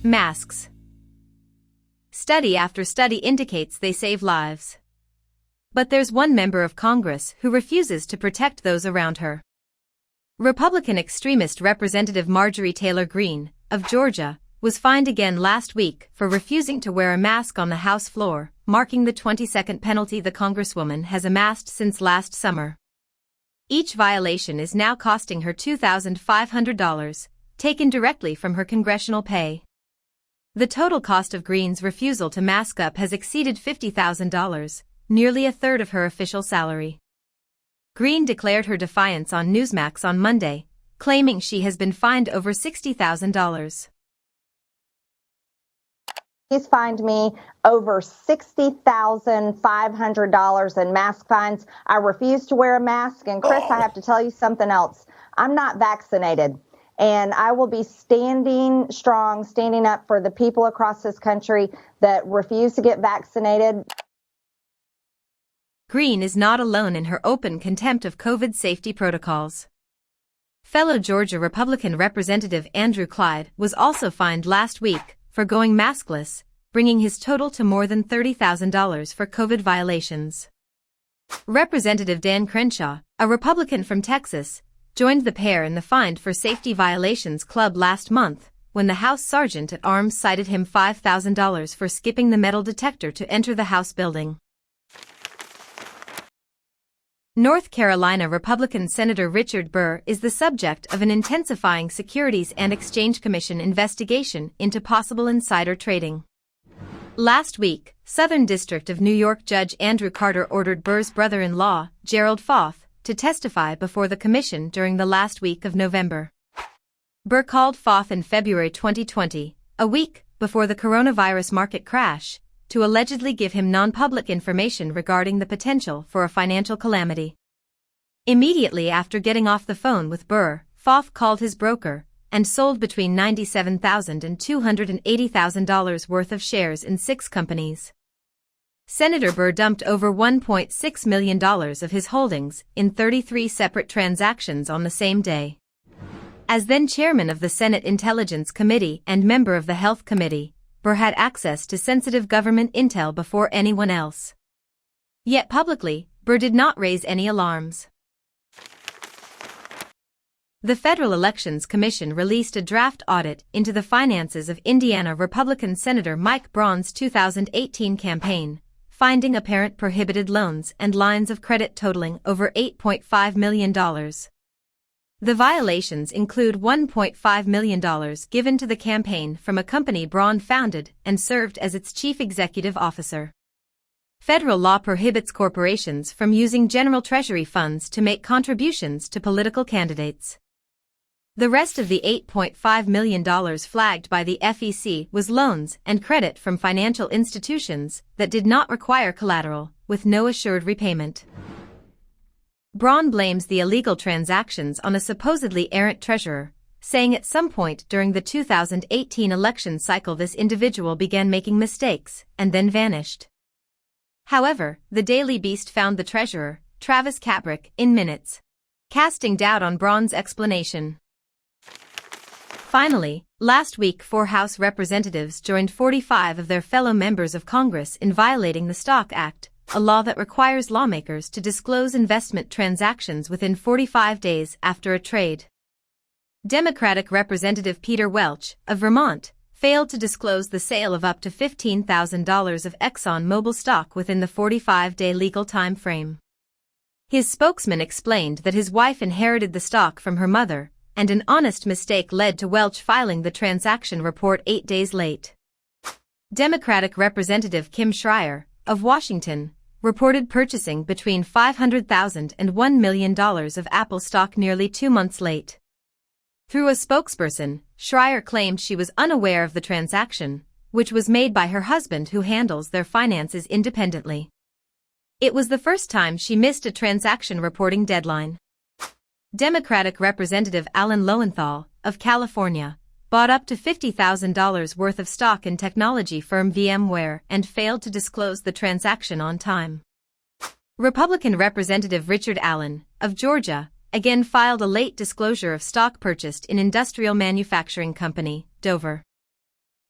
Masks. Study after study indicates they save lives. But there's one member of Congress who refuses to protect those around her. Republican extremist Representative Marjorie Taylor Greene, of Georgia, was fined again last week for refusing to wear a mask on the House floor, marking the 22nd penalty the Congresswoman has amassed since last summer. Each violation is now costing her $2,500, taken directly from her congressional pay. The total cost of Greene's refusal to mask up has exceeded $50,000, nearly a third of her official salary. Greene declared her defiance on Newsmax on Monday, claiming she has been fined over $60,000. He's fined me over $60,500 in mask fines. I refuse to wear a mask. And Chris, I have to tell you something else. I'm not vaccinated. And I will be standing strong, standing up for the people across this country that refuse to get vaccinated. Greene is not alone in her open contempt of COVID safety protocols. Fellow Georgia Republican Representative Andrew Clyde was also fined last week for going maskless, bringing his total to more than $30,000 for COVID violations. Representative Dan Crenshaw, a Republican from Texas, joined the pair in the Fined for Safety Violations Club last month, when the House Sergeant at Arms cited him $5,000 for skipping the metal detector to enter the House building. North Carolina Republican Senator Richard Burr is the subject of an intensifying Securities and Exchange Commission investigation into possible insider trading. Last week, Southern District of New York Judge Andrew Carter ordered Burr's brother-in-law, Gerald Foth, to testify before the commission during the last week of November. Burr called Foth in February 2020, a week before the coronavirus market crash, to allegedly give him non-public information regarding the potential for a financial calamity. Immediately after getting off the phone with Burr, Foth called his broker and sold between $97,000 and $280,000 worth of shares in 6 companies. Senator Burr dumped over $1.6 million of his holdings in 33 separate transactions on the same day. As then chairman of the Senate Intelligence Committee and member of the Health Committee, Burr had access to sensitive government intel before anyone else. Yet publicly, Burr did not raise any alarms. The Federal Elections Commission released a draft audit into the finances of Indiana Republican Senator Mike Braun's 2018 campaign, finding apparent prohibited loans and lines of credit totaling over $8.5 million. The violations include $1.5 million given to the campaign from a company Braun founded and served as its chief executive officer. Federal law prohibits corporations from using general treasury funds to make contributions to political candidates. The rest of the $8.5 million flagged by the FEC was loans and credit from financial institutions that did not require collateral, with no assured repayment. Braun blames the illegal transactions on a supposedly errant treasurer, saying at some point during the 2018 election cycle this individual began making mistakes and then vanished. However, the Daily Beast found the treasurer, Travis Kabrick, in minutes, casting doubt on Braun's explanation. Finally, last week 4 House representatives joined 45 of their fellow members of Congress in violating the Stock Act, a law that requires lawmakers to disclose investment transactions within 45 days after a trade. Democratic Representative Peter Welch, of Vermont, failed to disclose the sale of up to $15,000 of ExxonMobil stock within the 45-day legal time frame. His spokesman explained that his wife inherited the stock from her mother, and an honest mistake led to Welch filing the transaction report 8 days late. Democratic Representative Kim Schreier, of Washington, reported purchasing between $500,000 and $1 million of Apple stock nearly 2 months late. Through a spokesperson, Schreier claimed she was unaware of the transaction, which was made by her husband who handles their finances independently. It was the first time she missed a transaction reporting deadline. Democratic Representative Alan Lowenthal, of California, bought up to $50,000 worth of stock in technology firm VMware and failed to disclose the transaction on time. Republican Representative Richard Allen, of Georgia, again filed a late disclosure of stock purchased in industrial manufacturing company, Dover.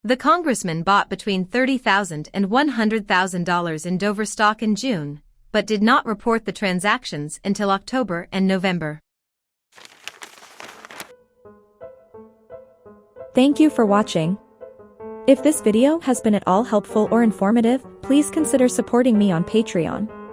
The congressman bought between $30,000 and $100,000 in Dover stock in June, but did not report the transactions until October and November. Thank you for watching. If this video has been at all helpful or informative, please consider supporting me on Patreon.